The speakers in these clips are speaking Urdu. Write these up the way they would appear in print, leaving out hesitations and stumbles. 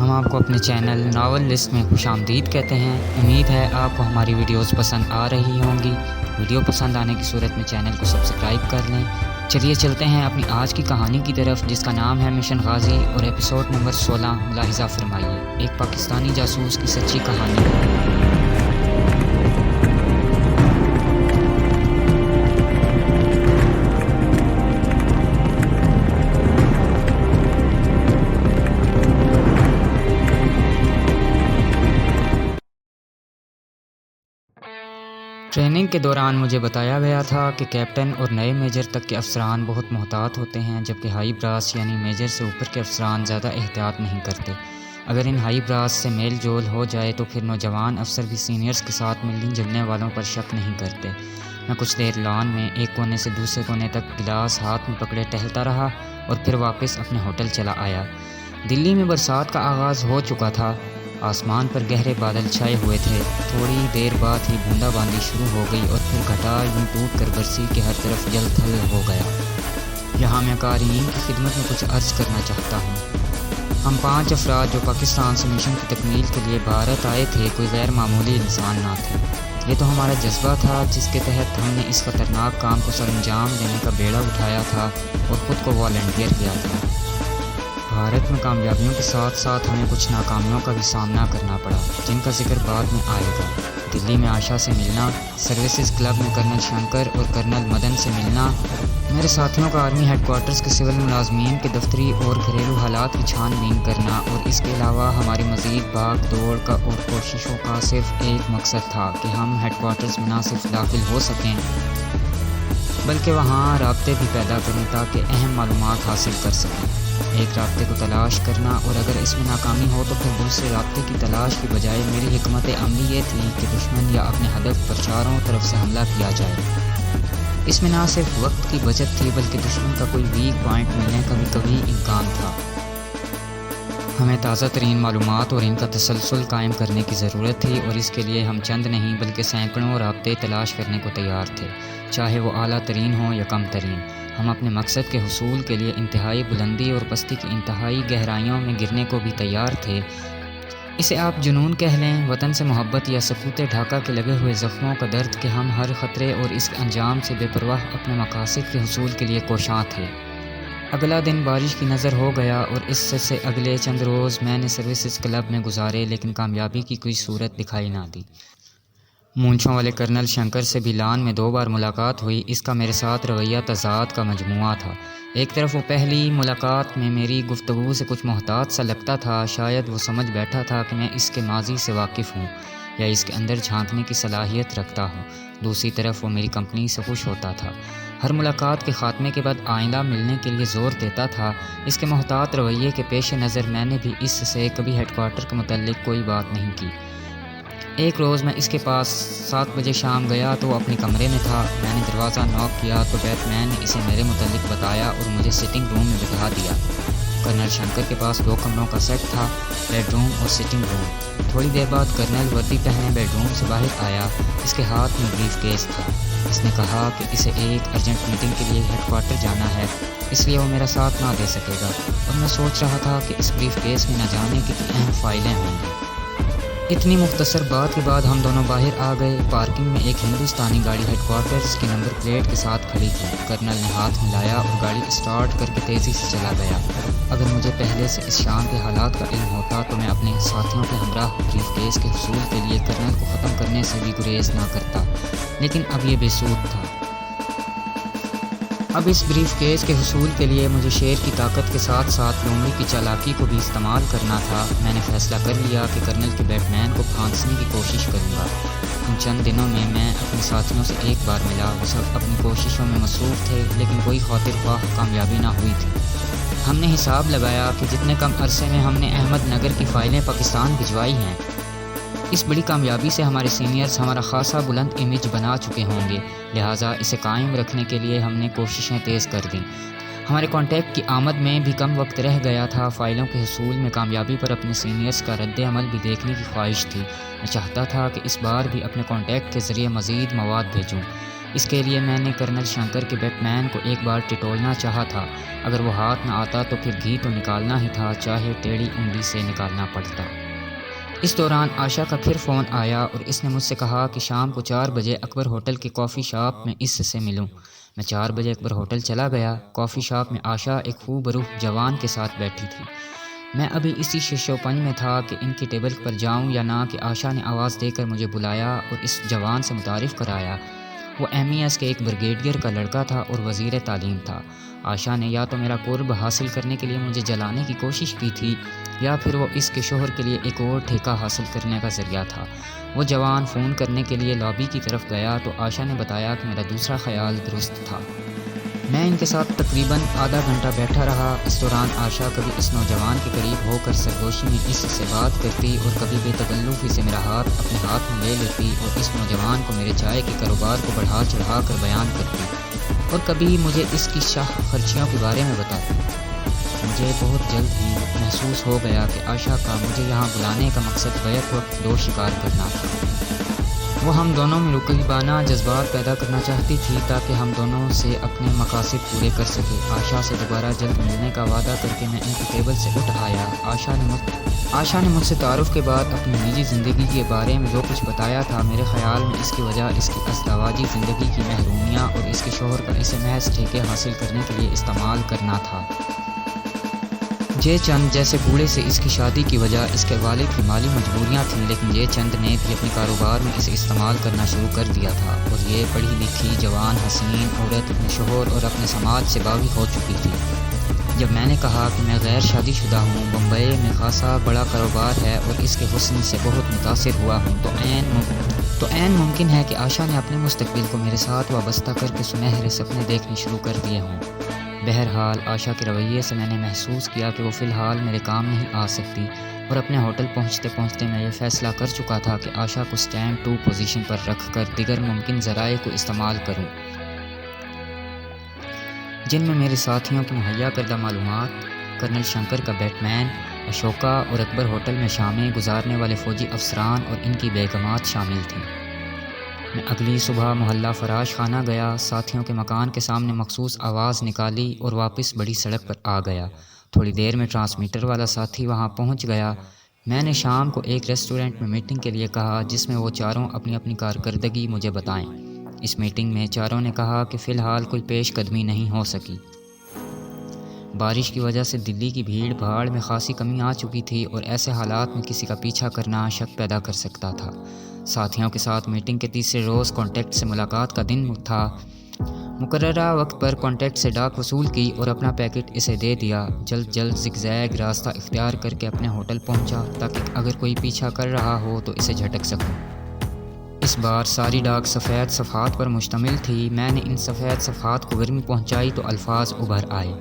ہم آپ کو اپنے چینل ناول لسٹ میں خوش آمدید کہتے ہیں۔ امید ہے آپ کو ہماری ویڈیوز پسند آ رہی ہوں گی۔ ویڈیو پسند آنے کی صورت میں چینل کو سبسکرائب کر لیں۔ چلیے چلتے ہیں اپنی آج کی کہانی کی طرف، جس کا نام ہے مشن غازی اور ایپیسوڈ نمبر 16 ملاحظہ فرمائیے، ایک پاکستانی جاسوس کی سچی کہانی۔ ٹریننگ کے دوران مجھے بتایا گیا تھا کہ کیپٹن اور نئے میجر تک کے افسران بہت محتاط ہوتے ہیں، جبکہ ہائی براس یعنی میجر سے اوپر کے افسران زیادہ احتیاط نہیں کرتے۔ اگر ان ہائی براس سے میل جول ہو جائے تو پھر نوجوان افسر بھی سینئرز کے ساتھ ملنے جلنے والوں پر شک نہیں کرتے۔ میں کچھ دیر لان میں ایک کونے سے دوسرے کونے تک گلاس ہاتھ میں پکڑے ٹہلتا رہا اور پھر واپس اپنے ہوٹل چلا آیا۔ دلی میں برسات کا آغاز ہو چکا تھا۔ آسمان پر گہرے بادل چھائے ہوئے تھے۔ تھوڑی دیر بعد ہی بوندا باندی شروع ہو گئی اور پھر گھٹا یوں ٹوٹ کر برسی کے ہر طرف جل تھل ہو گیا۔ یہاں میں قارئین کی خدمت میں کچھ عرض کرنا چاہتا ہوں۔ ہم 5 افراد جو پاکستان سے مشن کی تکمیل کے لیے بھارت آئے تھے کوئی غیر معمولی انسان نہ تھے۔ یہ تو ہمارا جذبہ تھا جس کے تحت ہم نے اس خطرناک کام کو سر انجام دینے کا بیڑا اٹھایا تھا اور خود کو والنٹیئر کیا تھا۔ بھارت میں کامیابیوں کے ساتھ ساتھ ہمیں کچھ ناکامیوں کا بھی سامنا کرنا پڑا، جن کا ذکر بعد میں آئے گا۔ دلی میں آشا سے ملنا، سروسز کلب میں کرنل شنکر اور کرنل مدن سے ملنا، میرے ساتھیوں کا آرمی ہیڈ کوارٹرز کے سول ملازمین کے دفتری اور گھریلو حالات کی چھان بین کرنا، اور اس کے علاوہ ہماری مزید بھاگ دوڑ کا اور کوششوں کا صرف ایک مقصد تھا کہ ہم ہیڈ کوارٹرز میں نہ صرف داخل ہو سکیں بلکہ وہاں رابطے بھی پیدا کریں تاکہ اہم معلومات حاصل کر سکیں۔ ایک رابطے کو تلاش کرنا اور اگر اس میں ناکامی ہو تو پھر دوسرے رابطے کی تلاش کی بجائے میری حکمت عملی یہ تھی کہ دشمن یا اپنے ہدف پر چاروں طرف سے حملہ کیا جائے۔ اس میں نہ صرف وقت کی بچت تھی بلکہ دشمن کا کوئی ویک پوائنٹ ملنے کا بھی کبھی امکان تھا۔ ہمیں تازہ ترین معلومات اور ان کا تسلسل قائم کرنے کی ضرورت تھی، اور اس کے لیے ہم چند نہیں بلکہ سینکڑوں رابطے تلاش کرنے کو تیار تھے، چاہے وہ اعلیٰ ترین ہوں یا کم ترین۔ ہم اپنے مقصد کے حصول کے لیے انتہائی بلندی اور پستی کی انتہائی گہرائیوں میں گرنے کو بھی تیار تھے۔ اسے آپ جنون کہہ لیں، وطن سے محبت، یا سکوت ڈھاکہ کے لگے ہوئے زخموں کا درد کہ ہم ہر خطرے اور اس کے انجام سے بے پرواہ اپنے مقاصد کے حصول کے لیے کوشاں تھے۔ اگلا دن بارش کی نظر ہو گیا اور اس سے اگلے چند روز میں نے سروسز کلب میں گزارے، لیکن کامیابی کی کوئی صورت دکھائی نہ دی۔ مونچھوں والے کرنل شنکر سے بھی لان میں 2 بار ملاقات ہوئی۔ اس کا میرے ساتھ رویہ تضاد کا مجموعہ تھا۔ ایک طرف وہ پہلی ملاقات میں میری گفتگو سے کچھ محتاط سا لگتا تھا، شاید وہ سمجھ بیٹھا تھا کہ میں اس کے ماضی سے واقف ہوں یا اس کے اندر جھانکنے کی صلاحیت رکھتا ہوں۔ دوسری طرف وہ میری کمپنی سے خوش ہوتا تھا۔ ہر ملاقات کے خاتمے کے بعد آئندہ ملنے کے لیے زور دیتا تھا۔ اس کے محتاط رویے کے پیش نظر میں نے بھی اس سے کبھی ہیڈ کوارٹر کے متعلق کوئی بات نہیں کی۔ ایک روز میں اس کے پاس 7 بجے شام گیا تو وہ اپنے کمرے میں تھا۔ میں نے دروازہ نوک کیا تو بیٹ مین نے اسے میرے متعلق بتایا اور مجھے سٹنگ روم میں بٹھا دیا۔ کرنل شنکر کے پاس 2 کمروں کا سیٹ تھا، بیڈ روم اور سٹنگ روم۔ تھوڑی دیر بعد کرنل وردی پہنے بیڈ روم سے باہر آیا۔ اس کے ہاتھ میں بریف کیس تھا۔ اس نے کہا کہ اسے ایک ارجنٹ میٹنگ کے لیے ہیڈ کوارٹر جانا ہے، اس لیے وہ میرا ساتھ نہ دے سکے گا، اور میں سوچ رہا تھا کہ اس بریف کیس میں نہ جانے کتنی اہم فائلیں ہوں گی۔ اتنی مختصر بات کے بعد ہم دونوں باہر آ گئے۔ پارکنگ میں ایک ہندوستانی گاڑی ہیڈ کوارٹرز کی نمبر پلیٹ کے ساتھ کھڑی تھی۔ کرنل نے ہاتھ ملایا اور گاڑی اسٹارٹ کر کے تیزی سے چلا گیا۔ اگر مجھے پہلے سے اس شام کے حالات کا علم ہوتا تو میں اپنے ساتھیوں کے ہمراہ بریف کیس کے حصول کے لیے کرنل کو ختم کرنے سے بھی گریز نہ کرتا، لیکن اب یہ بے سود تھا۔ اب اس بریف کیس کے حصول کے لیے مجھے شیر کی طاقت کے ساتھ ساتھ لومڑی کی چالاکی کو بھی استعمال کرنا تھا۔ میں نے فیصلہ کر لیا کہ کرنل کے بیٹ مین کو پھانسنے کی کوشش کروں گا۔ ان چند دنوں میں اپنے ساتھیوں سے ایک بار ملا۔ وہ سب اپنی کوششوں میں مصروف تھے، لیکن کوئی خاطر خواہ کامیابی نہ ہوئی تھی۔ ہم نے حساب لگایا کہ جتنے کم عرصے میں ہم نے احمد نگر کی فائلیں پاکستان بھجوائی ہیں، اس بڑی کامیابی سے ہمارے سینئرز ہمارا خاصا بلند امیج بنا چکے ہوں گے، لہٰذا اسے قائم رکھنے کے لیے ہم نے کوششیں تیز کر دیں۔ ہمارے کانٹیکٹ کی آمد میں بھی کم وقت رہ گیا تھا۔ فائلوں کے حصول میں کامیابی پر اپنے سینئرز کا رد عمل بھی دیکھنے کی خواہش تھی۔ میں چاہتا تھا کہ اس بار بھی اپنے کانٹیکٹ کے ذریعے مزید مواد بھیجوں۔ اس کے لیے میں نے کرنل شنکر کے بیٹ مین کو ایک بار ٹٹولنا چاہا تھا۔ اگر وہ ہاتھ نہ آتا تو پھر گھی تو نکالنا ہی تھا، چاہے ٹیڑھی انگلی سے نکالنا پڑتا۔ اس دوران آشا کا پھر فون آیا اور اس نے مجھ سے کہا کہ شام کو 4 بجے اکبر ہوٹل کے کافی شاپ میں اس سے ملوں۔ میں 4 بجے اکبر ہوٹل چلا گیا۔ کافی شاپ میں آشا ایک خوب روح جوان کے ساتھ بیٹھی تھی۔ میں ابھی اسی ششوپن میں تھا کہ ان کی ٹیبل پر جاؤں یا نہ کہ آشا نے آواز دے کر مجھے بلایا اور اس جوان سے متعارف کرایا۔ وہ MES کے ایک بریگیڈیئر کا لڑکا تھا اور وزیر تعلیم تھا۔ آشا نے یا تو میرا قرب حاصل کرنے کے لیے مجھے جلانے کی کوشش کی تھی یا پھر وہ اس کے شوہر کے لیے ایک اور ٹھیکہ حاصل کرنے کا ذریعہ تھا۔ وہ جوان فون کرنے کے لیے لابی کی طرف گیا تو آشا نے بتایا کہ میرا دوسرا خیال درست تھا۔ میں ان کے ساتھ تقریباً آدھا گھنٹہ بیٹھا رہا۔ اس دوران آشا کبھی اس نوجوان کے قریب ہو کر سرگوشی میں اس سے بات کرتی اور کبھی بے تکلفی سے میرا ہاتھ اپنے ہاتھ میں لے لیتی اور اس نوجوان کو میرے چائے کے کاروبار کو بڑھا چڑھا کر بیان کرتی اور کبھی مجھے اس کی شاہ خرچیوں کے بارے میں بتاتی۔ مجھے بہت جلد ہی محسوس ہو گیا کہ آشا کا مجھے یہاں بلانے کا مقصد بیک وقت دو شکار کرنا تھا۔ وہ ہم دونوں میں رقیبانہ جذبات پیدا کرنا چاہتی تھی تاکہ ہم دونوں سے اپنے مقاصد پورے کر سکے۔ آشا سے دوبارہ جلد ملنے کا وعدہ کر کے میں ان کی ٹیبل سے اٹھ آیا۔ آشا نے مجھ سے تعارف کے بعد اپنی نجی زندگی کے بارے میں جو کچھ بتایا تھا۔ میرے خیال میں اس کی وجہ اس کی ازدواجی زندگی کی محرومیاں اور اس کے شوہر کا اسے محض ٹھیکے حاصل کرنے کے لیے استعمال کرنا تھا۔ جے چند جیسے بوڑھے سے اس کی شادی کی وجہ اس کے والد کی مالی مجبوریاں تھیں، لیکن جے چند نے بھی اپنے کاروبار میں اسے استعمال کرنا شروع کر دیا تھا اور یہ پڑھی لکھی جوان حسین عورت اپنے شوہر اور اپنے سماج سے باغی ہو چکی تھی۔ جب میں نے کہا کہ میں غیر شادی شدہ ہوں، بمبئی میں خاصا بڑا کاروبار ہے اور اس کے حسن سے بہت متاثر ہوا ہوں، تو عین ممکن ہے کہ آشا نے اپنے مستقبل کو میرے ساتھ وابستہ کر کے سنہرے سپنے دیکھنے شروع کر دیے ہوں۔ بہرحال آشا کے رویے سے میں نے محسوس کیا کہ وہ فی الحال میرے کام نہیں آ سکتی اور اپنے ہوٹل پہنچتے پہنچتے میں یہ فیصلہ کر چکا تھا کہ آشا کو اسٹینڈ 2 پوزیشن پر رکھ کر دیگر ممکن ذرائع کو استعمال کروں، جن میں میرے ساتھیوں کی مہیا کردہ معلومات، کرنل شنکر کا بیٹ مین، اشوکا اور اکبر ہوٹل میں شامیں گزارنے والے فوجی افسران اور ان کی بیگمات شامل تھیں۔ میں اگلی صبح محلہ فراش خانہ گیا، ساتھیوں کے مکان کے سامنے مخصوص آواز نکالی اور واپس بڑی سڑک پر آ گیا۔ تھوڑی دیر میں ٹرانسمیٹر والا ساتھی وہاں پہنچ گیا۔ میں نے شام کو ایک ریسٹورنٹ میں میٹنگ کے لیے کہا جس میں وہ چاروں اپنی اپنی کارکردگی مجھے بتائیں۔ اس میٹنگ میں چاروں نے کہا کہ فی الحال کوئی پیش قدمی نہیں ہو سکی۔ بارش کی وجہ سے دلی کی بھیڑ بھاڑ میں خاصی کمی آ چکی تھی اور ایسے حالات میں کسی کا پیچھا کرنا شک پیدا کر سکتا تھا۔ ساتھیوں کے ساتھ میٹنگ کے تیسرے روز کانٹیکٹ سے ملاقات کا دن تھا۔ مقررہ وقت پر کانٹیکٹ سے ڈاک وصول کی اور اپنا پیکٹ اسے دے دیا۔ جلد زگ زیگ راستہ اختیار کر کے اپنے ہوٹل پہنچا تاکہ اگر کوئی پیچھا کر رہا ہو تو اسے جھٹک سکوں۔ اس بار ساری ڈاک سفید صفحات پر مشتمل تھی۔ میں نے ان سفید صفحات کو گرمی پہنچائی تو الفاظ ابھر آئے۔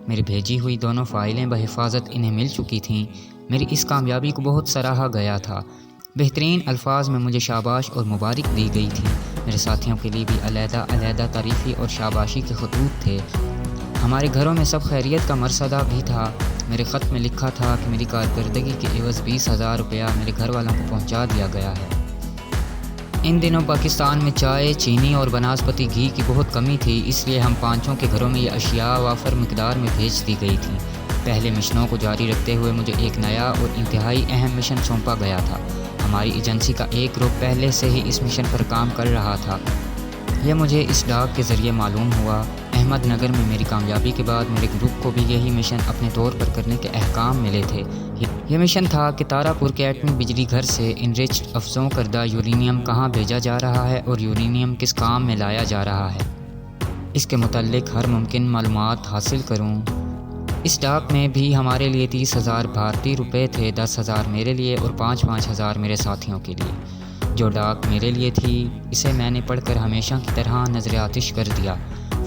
میری بھیجی ہوئی دونوں فائلیں بحفاظت انہیں مل چکی تھیں۔ میری اس کامیابی کو بہت سراہا گیا تھا۔ بہترین الفاظ میں مجھے شاباش اور مبارک دی گئی تھی۔ میرے ساتھیوں کے لیے بھی علیحدہ تعریفی اور شاباشی کے خطوط تھے۔ ہمارے گھروں میں سب خیریت کا مرصدہ بھی تھا۔ میرے خط میں لکھا تھا کہ میری کارکردگی کے عوض 20,000 روپیہ میرے گھر والوں کو پہنچا دیا گیا ہے۔ ان دنوں پاکستان میں چائے، چینی اور بناسپتی گھی کی بہت کمی تھی، اس لیے ہم پانچوں کے گھروں میں یہ اشیاء وافر مقدار میں بھیج دی گئی تھیں۔ پہلے مشنوں کو جاری رکھتے ہوئے مجھے ایک نیا اور انتہائی اہم مشن سونپا گیا تھا۔ ہماری ایجنسی کا ایک گروپ پہلے سے ہی اس مشن پر کام کر رہا تھا۔ یہ مجھے اس ڈاک کے ذریعے معلوم ہوا۔ احمد نگر میں میری کامیابی کے بعد میرے گروپ کو بھی یہی مشن اپنے طور پر کرنے کے احکام ملے تھے۔ یہ مشن تھا کہ تارا پور کے ایٹمی بجلی گھر سے انریچڈ افزوں کردہ یورینیم کہاں بھیجا جا رہا ہے اور یورینیم کس کام میں لایا جا رہا ہے، اس کے متعلق ہر ممکن معلومات حاصل کروں۔ اس ڈاک میں بھی ہمارے لیے 30,000 بھارتی روپے تھے، 10,000 میرے لیے اور 5,000 میرے ساتھیوں کے لیے۔ جو ڈاک میرے لیے تھی اسے میں نے پڑھ کر ہمیشہ کی طرح نظر آتش کر دیا۔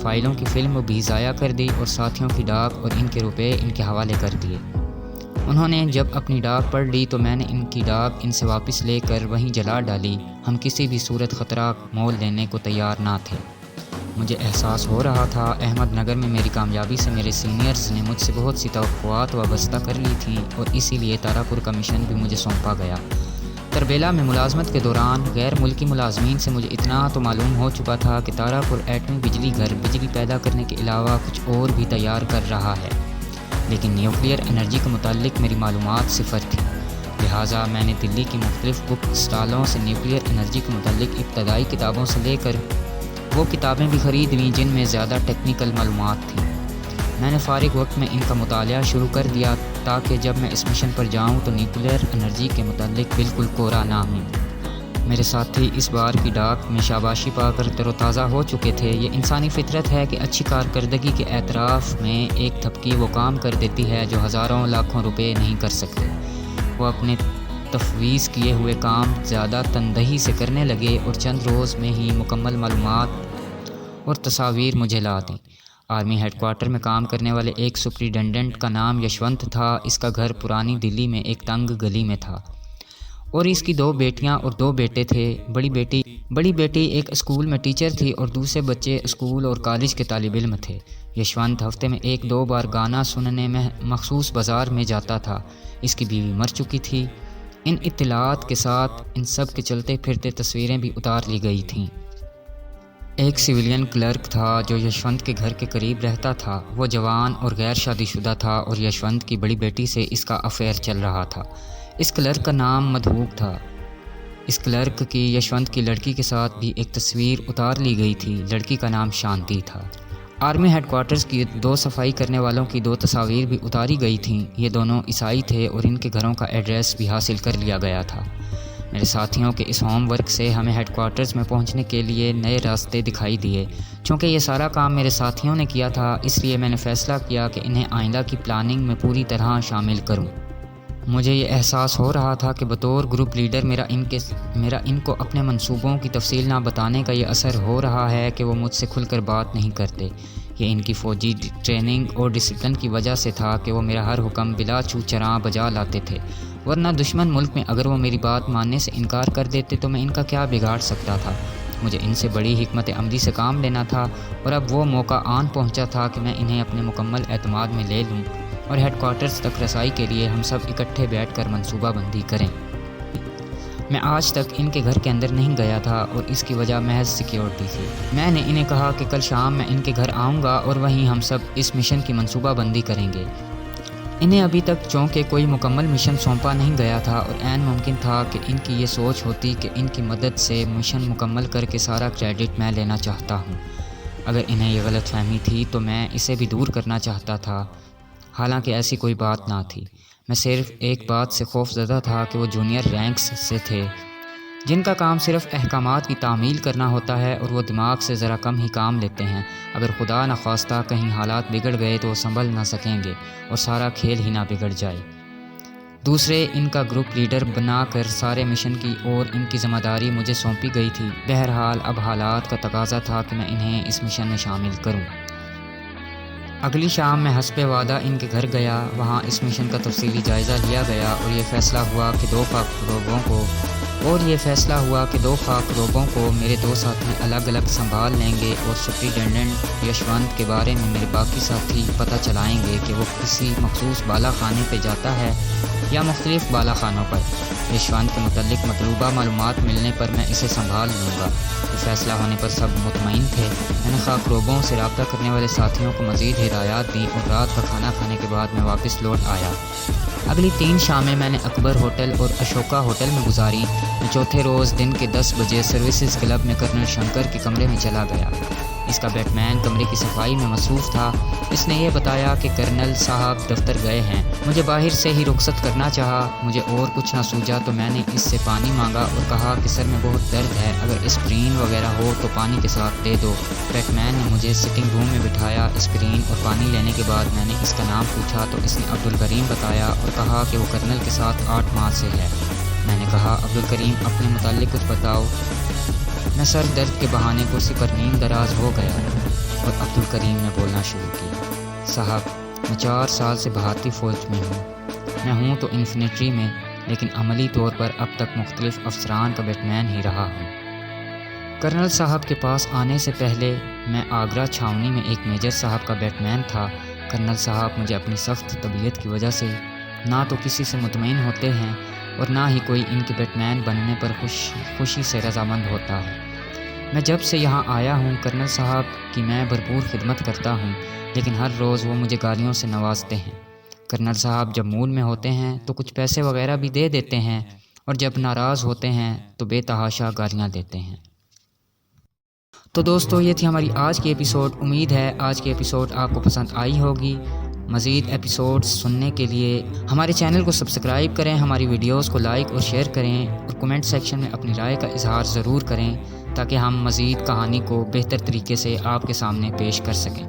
فائلوں کی فلم بھی ضائع کر دی اور ساتھیوں کی ڈاک اور ان کے روپے ان کے حوالے کر دیے۔ انہوں نے جب اپنی ڈاک پڑھ لی تو میں نے ان کی ڈاک ان سے واپس لے کر وہیں جلا ڈالی۔ ہم کسی بھی صورت خطرہ مول لینے کو تیار نہ تھے۔ مجھے احساس ہو رہا تھا احمد نگر میں میری کامیابی سے میرے سینئرز نے مجھ سے بہت سی توقعات وابستہ کر لی تھیں اور اسی لیے تارا پور کا مشن بھی مجھے سونپا گیا۔ تربیلا میں ملازمت کے دوران غیر ملکی ملازمین سے مجھے اتنا تو معلوم ہو چکا تھا کہ تارا پور ایٹمی بجلی گھر بجلی پیدا کرنے کے علاوہ کچھ اور بھی تیار کر رہا ہے، لیکن نیوکلیئر انرجی کے متعلق میری معلومات صفر تھی۔ لہٰذا میں نے دلی کی مختلف بک اسٹالوں سے نیوکلیئر انرجی کے متعلق ابتدائی کتابوں سے لے کر وہ کتابیں بھی خرید لیں جن میں زیادہ ٹیکنیکل معلومات تھیں۔ میں نے فارغ وقت میں ان کا مطالعہ شروع کر دیا تاکہ جب میں اس مشن پر جاؤں تو نیوکلیئر انرجی کے متعلق بالکل کوڑا نہ ہوں۔ میرے ساتھی اس بار کی ڈاک میں شاباشی پا کر تر و تازہ ہو چکے تھے۔ یہ انسانی فطرت ہے کہ اچھی کارکردگی کے اعتراف میں ایک تھپکی وہ کام کر دیتی ہے جو ہزاروں لاکھوں روپے نہیں کر سکتے۔ وہ اپنے تفویض کیے ہوئے کام زیادہ تندہی سے کرنے لگے اور چند روز میں ہی مکمل معلومات اور تصاویر مجھے لا دیں۔ آرمی ہیڈ کوارٹر میں کام کرنے والے ایک سپرنٹینڈنٹ کا نام یشونت تھا۔ اس کا گھر پرانی دلی میں ایک تنگ گلی میں تھا اور اس کی 2 بیٹیاں اور 2 بیٹے تھے۔ بڑی بیٹی ایک اسکول میں ٹیچر تھی اور دوسرے بچے اسکول اور کالج کے طالب علم تھے۔ یشونت ہفتے میں 1-2 بار گانا سننے میں مخصوص بازار میں جاتا تھا۔ اس کی بیوی مر چکی تھی۔ ان اطلاعات کے ساتھ ان سب کے چلتے پھرتے تصویریں بھی اتار لی گئی تھیں۔ ایک سویلین کلرک تھا جو یشونت کے گھر کے قریب رہتا تھا۔ وہ جوان اور غیر شادی شدہ تھا اور یشونت کی بڑی بیٹی سے اس کا افیئر چل رہا تھا۔ اس کلرک کا نام مدھوک تھا۔ اس کلرک کی یشونت کی لڑکی کے ساتھ بھی ایک تصویر اتار لی گئی تھی۔ لڑکی کا نام شانتی تھا۔ آرمی ہیڈ کوارٹرز کی 2 صفائی کرنے والوں کی 2 تصاویر بھی اتاری گئی تھیں۔ یہ دونوں عیسائی تھے اور ان کے گھروں کا ایڈریس بھی حاصل کر لیا گیا تھا۔ میرے ساتھیوں کے اس ہوم ورک سے ہمیں ہیڈ کوارٹرز میں پہنچنے کے لیے نئے راستے دکھائی دیے۔ چونکہ یہ سارا کام میرے ساتھیوں نے کیا تھا، اس لیے میں نے فیصلہ کیا کہ انہیں آئندہ کی پلاننگ میں پوری طرح شامل کروں۔ مجھے یہ احساس ہو رہا تھا کہ بطور گروپ لیڈر میرا ان کو اپنے منصوبوں کی تفصیل نہ بتانے کا یہ اثر ہو رہا ہے کہ وہ مجھ سے کھل کر بات نہیں کرتے۔ یہ ان کی فوجی ٹریننگ اور ڈسپلن کی وجہ سے تھا کہ وہ میرا ہر حکم بلا چو چراں بجا لاتے تھے، ورنہ دشمن ملک میں اگر وہ میری بات ماننے سے انکار کر دیتے تو میں ان کا کیا بگاڑ سکتا تھا۔ مجھے ان سے بڑی حکمت عملی سے کام لینا تھا اور اب وہ موقع آن پہنچا تھا کہ میں انہیں اپنے مکمل اعتماد میں لے لوں اور ہیڈ کوارٹرز تک رسائی کے لیے ہم سب اکٹھے بیٹھ کر منصوبہ بندی کریں۔ میں آج تک ان کے گھر کے اندر نہیں گیا تھا اور اس کی وجہ محض سیکیورٹی تھی۔ میں نے انہیں کہا کہ کل شام میں ان کے گھر آؤں گا اور وہیں ہم سب اس مشن کی منصوبہ بندی کریں گے۔ انہیں ابھی تک چونکہ کوئی مکمل مشن سونپا نہیں گیا تھا اور عین ممکن تھا کہ ان کی یہ سوچ ہوتی کہ ان کی مدد سے مشن مکمل کر کے سارا کریڈٹ میں لینا چاہتا ہوں۔ اگر انہیں یہ غلط فہمی تھی تو میں اسے بھی دور کرنا چاہتا تھا، حالانکہ ایسی کوئی بات نہ تھی۔ میں صرف ایک بات سے خوف زدہ تھا کہ وہ جونیئر رینکس سے تھے جن کا کام صرف احکامات کی تعمیل کرنا ہوتا ہے اور وہ دماغ سے ذرا کم ہی کام لیتے ہیں۔ اگر خدا نخواستہ کہیں حالات بگڑ گئے تو وہ سنبھل نہ سکیں گے اور سارا کھیل ہی نہ بگڑ جائے۔ دوسرے ان کا گروپ لیڈر بنا کر سارے مشن کی اور ان کی ذمہ داری مجھے سونپی گئی تھی۔ بہرحال اب حالات کا تقاضا تھا کہ میں انہیں اس مشن میں شامل کروں۔ اگلی شام میں حسب وعدہ ان کے گھر گیا۔ وہاں اس مشن کا تفصیلی جائزہ لیا گیا اور یہ فیصلہ ہوا کہ 2 خاک روبوں کو میرے 2 ساتھی الگ الگ سنبھال لیں گے اور سپرنٹینڈنٹ یشونت کے بارے میں میرے باقی ساتھی پتہ چلائیں گے کہ وہ کسی مخصوص بالا خانے پہ جاتا ہے یا مختلف بالا خانوں پر۔ یشونت کے متعلق مطلوبہ معلومات ملنے پر میں اسے سنبھال لوں گا۔ یہ فیصلہ ہونے پر سب مطمئن تھے۔ میں نے خاک روبوں سے رابطہ کرنے والے ساتھیوں کو مزید ہدایات دیں اور رات کا کھانا کھانے کے بعد میں واپس لوٹ آیا۔ اگلی 3 شامیں میں نے اکبر ہوٹل اور اشوکا ہوٹل میں گزاری۔ میں چوتھے روز دن کے 10 بجے سروسز کلب میں کرنل شنکر کے کمرے میں چلا گیا۔ اس کا بیٹ مین کمرے کی صفائی میں مصروف تھا۔ اس نے یہ بتایا کہ کرنل صاحب دفتر گئے ہیں۔ مجھے باہر سے ہی رخصت کرنا چاہا۔ مجھے اور کچھ نہ سوجا تو میں نے اس سے پانی مانگا اور کہا کہ سر میں بہت درد ہے، اگر اسپرین وغیرہ ہو تو پانی کے ساتھ دے دو۔ بیٹ مین نے مجھے سٹنگ روم میں بٹھایا۔ اسپرین اور پانی لینے کے بعد میں نے اس کا نام پوچھا تو اس نے عبدالکریم بتایا اور کہا کہ وہ کرنل کے ساتھ 8 ماہ سے ہے۔ میں نے کہا عبدالکریم اپنے متعلق کچھ بتاؤ۔ میں سر درد کے بہانے کرسی پر نیم دراز ہو گیا اور عبدالکریم نے بولنا شروع کیا۔ صاحب میں 4 سال سے بھارتی فوج میں ہوں۔ میں ہوں تو انفینٹری میں، لیکن عملی طور پر اب تک مختلف افسران کا بیٹ مین ہی رہا ہوں۔ کرنل صاحب کے پاس آنے سے پہلے میں آگرہ چھاؤنی میں ایک میجر صاحب کا بیٹ مین تھا۔ کرنل صاحب مجھے اپنی سخت طبیعت کی وجہ سے نہ تو کسی سے مطمئن ہوتے ہیں اور نہ ہی کوئی ان کے بیٹ مین بننے پر خوشی سے رضامند ہوتا ہے۔ میں جب سے یہاں آیا ہوں کرنل صاحب کی میں بھرپور خدمت کرتا ہوں، لیکن ہر روز وہ مجھے گالیوں سے نوازتے ہیں۔ کرنل صاحب جب موڈ میں ہوتے ہیں تو کچھ پیسے وغیرہ بھی دے دیتے ہیں، اور جب ناراض ہوتے ہیں تو بے تحاشا گالیاں دیتے ہیں۔ تو دوستو یہ تھی ہماری آج کی ایپیسوڈ۔ امید ہے آج کی ایپیسوڈ آپ کو پسند آئی ہوگی۔ مزید ایپیسوڈز سننے کے لیے ہمارے چینل کو سبسکرائب کریں، ہماری ویڈیوز کو لائک اور شیئر کریں، اور کمنٹ سیکشن میں اپنی رائے کا اظہار ضرور کریں تاکہ ہم مزید کہانی کو بہتر طریقے سے آپ کے سامنے پیش کر سکیں۔